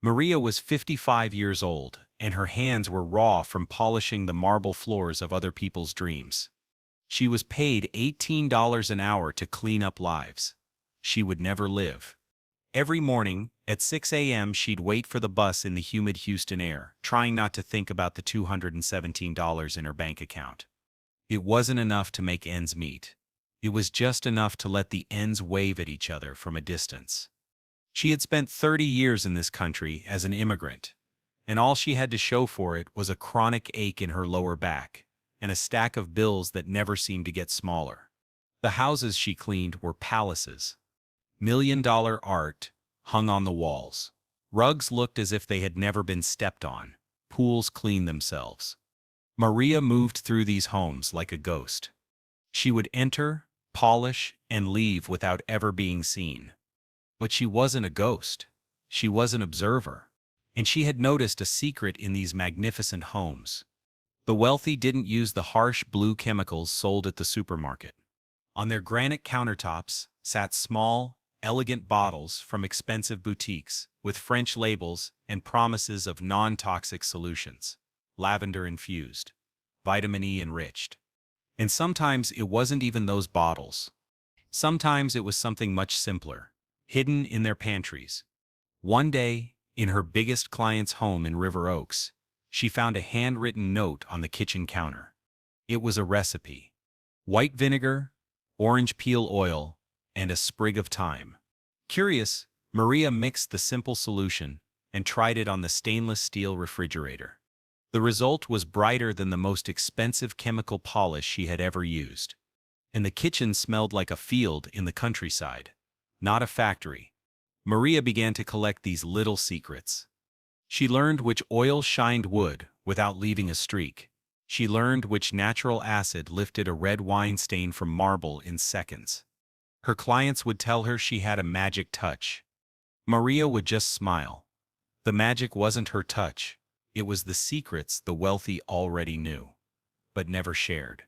Maria was 55 years old, and her hands were raw from polishing the marble floors of other people's dreams. She was paid $18 an hour to clean up lives she would never live. Every morning, at 6 a.m. she'd wait for the bus in the humid Houston air, trying not to think about the $217 in her bank account. It wasn't enough to make ends meet. It was just enough to let the ends wave at each other from a distance. She had spent 30 years in this country as an immigrant, and all she had to show for it was a chronic ache in her lower back and a stack of bills that never seemed to get smaller. The houses she cleaned were palaces. $1 million art hung on the walls. Rugs looked as if they had never been stepped on. Pools cleaned themselves. Maria moved through these homes like a ghost. She would enter, polish, and leave without ever being seen. But she wasn't a ghost. She was an observer. And she had noticed a secret in these magnificent homes. The wealthy didn't use the harsh blue chemicals sold at the supermarket. On their granite countertops sat small, elegant bottles from expensive boutiques with French labels and promises of non-toxic solutions, lavender-infused, vitamin E enriched. And sometimes it wasn't even those bottles. Sometimes it was something much simpler, hidden in their pantries. One day, in her biggest client's home in River Oaks, she found a handwritten note on the kitchen counter. It was a recipe. White vinegar, orange peel oil, and a sprig of thyme. Curious, Maria mixed the simple solution and tried it on the stainless steel refrigerator. The result was brighter than the most expensive chemical polish she had ever used. And the kitchen smelled like a field in the countryside, not a factory. Maria began to collect these little secrets. She learned which oil shined wood without leaving a streak. She learned which natural acid lifted a red wine stain from marble in seconds. Her clients would tell her she had a magic touch. Maria would just smile. The magic wasn't her touch. It was the secrets the wealthy already knew, but never shared.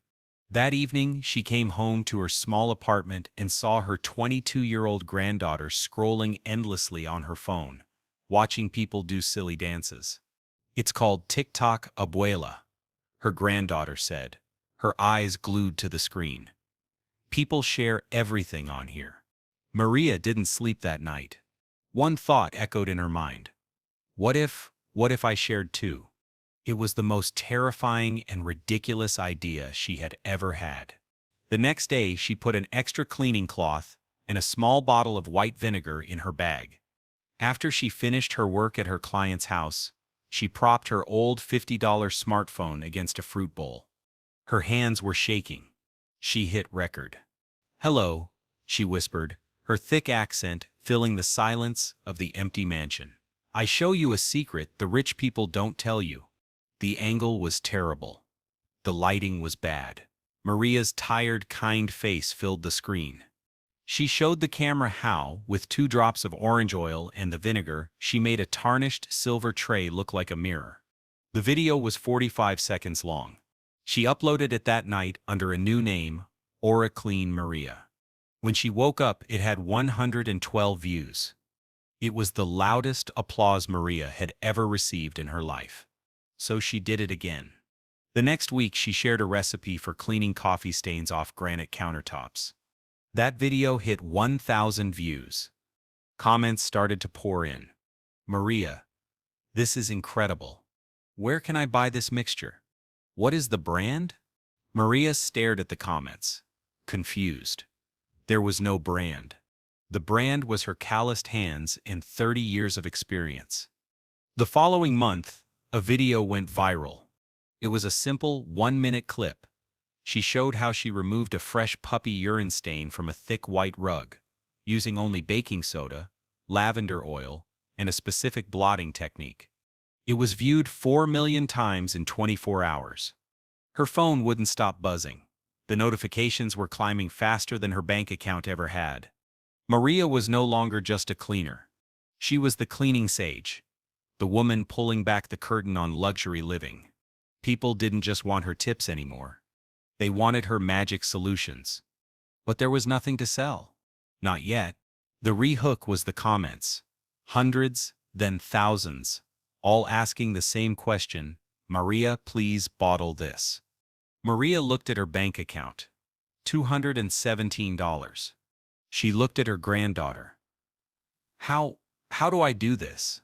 That evening, she came home to her small apartment and saw her 22-year-old granddaughter scrolling endlessly on her phone, watching people do silly dances. "It's called TikTok, abuela," her granddaughter said, her eyes glued to the screen. "People share everything on here." Maria didn't sleep that night. One thought echoed in her mind. What if I shared too? It was the most terrifying and ridiculous idea she had ever had. The next day, she put an extra cleaning cloth and a small bottle of white vinegar in her bag. After she finished her work at her client's house, she propped her old $50 smartphone against a fruit bowl. Her hands were shaking. She hit record. "Hello," she whispered, her thick accent filling the silence of the empty mansion. "I show you a secret the rich people don't tell you." The angle was terrible. The lighting was bad. Maria's tired, kind face filled the screen. She showed the camera how, with 2 drops of orange oil and the vinegar, she made a tarnished silver tray look like a mirror. The video was 45 seconds long. She uploaded it that night under a new name, Aura Clean Maria. When she woke up, it had 112 views. It was the loudest applause Maria had ever received in her life. So she did it again. The next week, she shared a recipe for cleaning coffee stains off granite countertops. That video hit 1,000 views. Comments started to pour in. "Maria, this is incredible. Where can I buy this mixture? What is the brand?" Maria stared at the comments, confused. There was no brand. The brand was her calloused hands and 30 years of experience. The following month, a video went viral. It was a simple 1-minute clip. She showed how she removed a fresh puppy urine stain from a thick white rug, using only baking soda, lavender oil, and a specific blotting technique. It was viewed 4 million times in 24 hours. Her phone wouldn't stop buzzing. The notifications were climbing faster than her bank account ever had. Maria was no longer just a cleaner. She was the cleaning sage, the woman pulling back the curtain on luxury living. People didn't just want her tips anymore. They wanted her magic solutions. But there was nothing to sell. Not yet. The re-hook was the comments. Hundreds, then thousands, all asking the same question, "Maria, please bottle this." Maria looked at her bank account. $217. She looked at her granddaughter. How do I do this?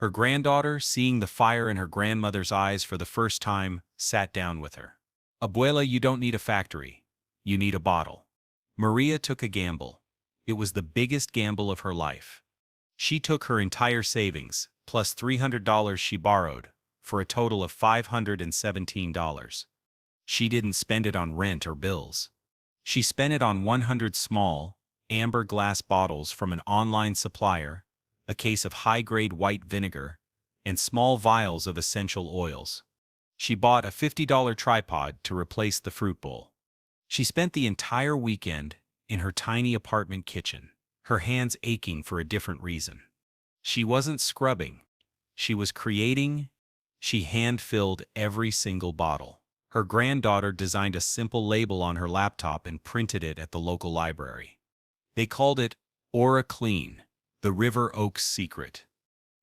Her granddaughter, seeing the fire in her grandmother's eyes for the first time, sat down with her. "Abuela, you don't need a factory. You need a bottle." Maria took a gamble. It was the biggest gamble of her life. She took her entire savings, plus $300 she borrowed, for a total of $517. She didn't spend it on rent or bills. She spent it on 100 small, amber glass bottles from an online supplier, a case of high-grade white vinegar, and small vials of essential oils. She bought a $50 tripod to replace the fruit bowl. She spent the entire weekend in her tiny apartment kitchen, her hands aching for a different reason. She wasn't scrubbing. She was creating. She hand-filled every single bottle. Her granddaughter designed a simple label on her laptop and printed it at the local library. They called it Aura Clean, the River Oaks secret.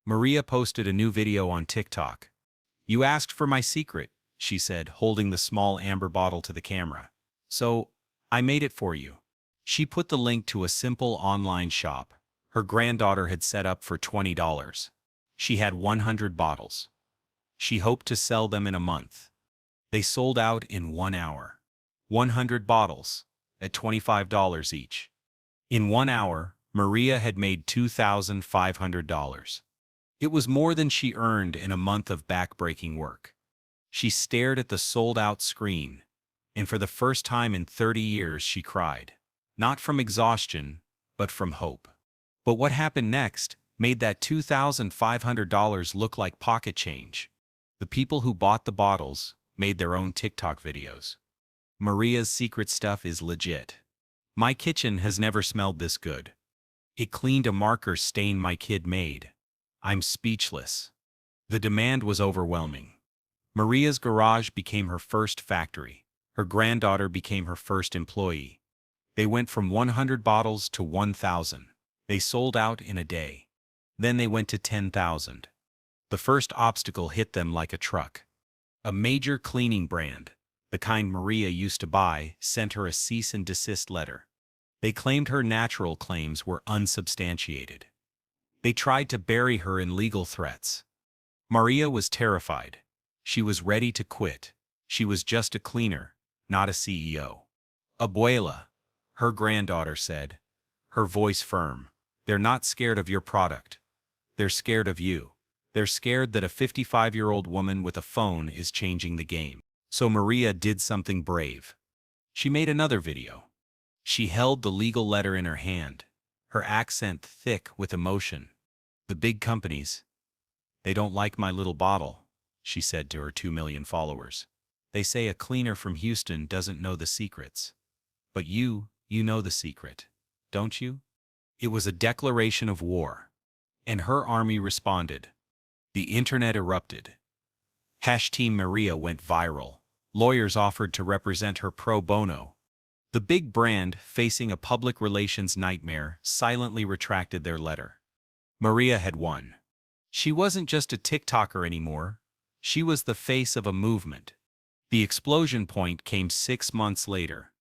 Maria posted a new video on TikTok. "You asked for my secret," she said, holding the small amber bottle to the camera. "So, I made it for you." She put the link to a simple online shop her granddaughter had set up for $20. She had 100 bottles. She hoped to sell them in a month. They sold out in 1 hour. 100 bottles, at $25 each. In 1 hour, Maria had made $2,500. It was more than she earned in a month of back-breaking work. She stared at the sold-out screen, and for the first time in 30 years she cried. Not from exhaustion, but from hope. But what happened next made that $2,500 look like pocket change. The people who bought the bottles made their own TikTok videos. "Maria's secret stuff is legit. My kitchen has never smelled this good. It cleaned a marker stain my kid made. I'm speechless." The demand was overwhelming. Maria's garage became her first factory. Her granddaughter became her first employee. They went from 100 bottles to 1,000. They sold out in a day. Then they went to 10,000. The first obstacle hit them like a truck. A major cleaning brand, the kind Maria used to buy, sent her a cease and desist letter. They claimed her natural claims were unsubstantiated. They tried to bury her in legal threats. Maria was terrified. She was ready to quit. She was just a cleaner, not a CEO. "Abuela," her granddaughter said, her voice firm, "they're not scared of your product. They're scared of you. They're scared that a 55-year-old woman with a phone is changing the game." So Maria did something brave. She made another video. She held the legal letter in her hand, her accent thick with emotion. "The big companies, they don't like my little bottle," she said to her 2 million followers. "They say a cleaner from Houston doesn't know the secrets. But you know the secret, don't you?" It was a declaration of war. And her army responded. The internet erupted. #Team Maria went viral. Lawyers offered to represent her pro bono. The big brand, facing a public relations nightmare, silently retracted their letter. Maria had won. She wasn't just a TikToker anymore. She was the face of a movement. The explosion point came 6 months later.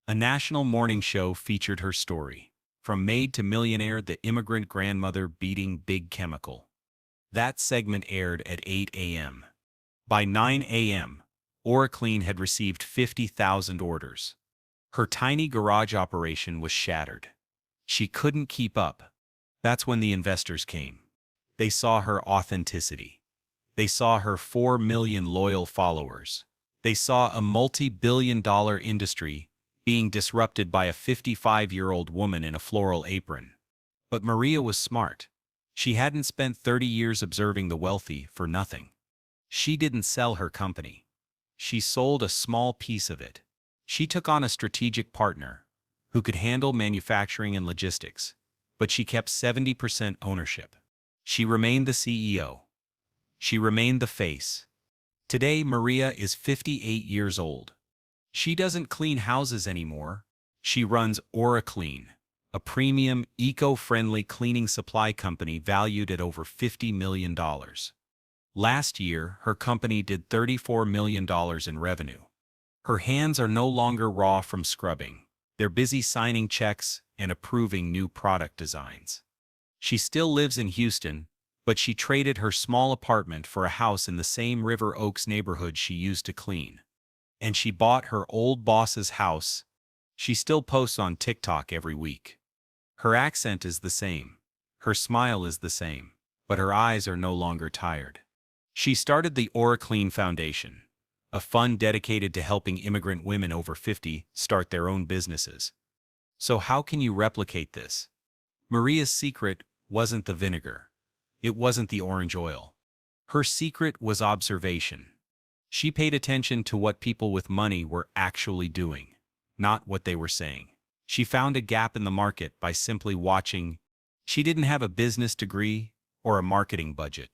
A national morning show featured her story. From Maid to Millionaire, the immigrant grandmother beating big chemical. That segment aired at 8 a.m. By 9 a.m., Aura Clean had received 50,000 orders. Her tiny garage operation was shattered. She couldn't keep up. That's when the investors came. They saw her authenticity. They saw her 4 million loyal followers. They saw a multi-billion-dollar industry being disrupted by a 55-year-old woman in a floral apron. But Maria was smart. She hadn't spent 30 years observing the wealthy for nothing. She didn't sell her company. She sold a small piece of it. She took on a strategic partner who could handle manufacturing and logistics, but she kept 70% ownership. She remained the CEO. She remained the face. Today, Maria is 58 years old. She doesn't clean houses anymore. She runs Aura Clean, a premium, eco-friendly cleaning supply company valued at over $50 million. Last year, her company did $34 million in revenue. Her hands are no longer raw from scrubbing. They're busy signing checks and approving new product designs. She still lives in Houston, but she traded her small apartment for a house in the same River Oaks neighborhood she used to clean. And she bought her old boss's house. She still posts on TikTok every week. Her accent is the same. Her smile is the same. But her eyes are no longer tired. She started the Aura Clean Foundation, a fund dedicated to helping immigrant women over 50 start their own businesses. So how can you replicate this? Maria's secret wasn't the vinegar. It wasn't the orange oil. Her secret was observation. She paid attention to what people with money were actually doing, not what they were saying. She found a gap in the market by simply watching. She didn't have a business degree or a marketing budget.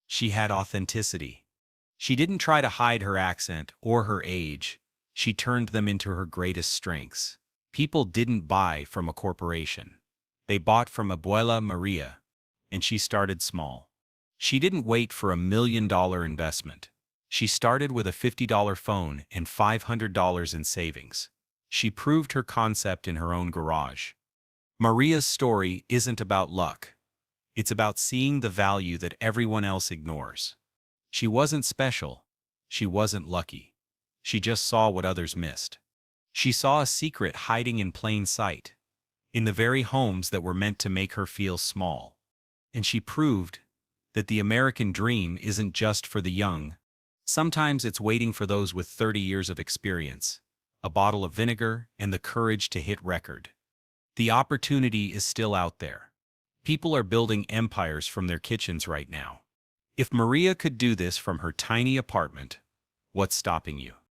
She had authenticity. She didn't try to hide her accent or her age. She turned them into her greatest strengths. People didn't buy from a corporation. They bought from Abuela Maria, and she started small. She didn't wait for $1 million investment. She started with a $50 phone and $500 in savings. She proved her concept in her own garage. Maria's story isn't about luck. It's about seeing the value that everyone else ignores. She wasn't special. She wasn't lucky. She just saw what others missed. She saw a secret hiding in plain sight, in the very homes that were meant to make her feel small. And she proved that the American dream isn't just for the young. Sometimes it's waiting for those with 30 years of experience, a bottle of vinegar, and the courage to hit record. The opportunity is still out there. People are building empires from their kitchens right now. If Maria could do this from her tiny apartment, what's stopping you?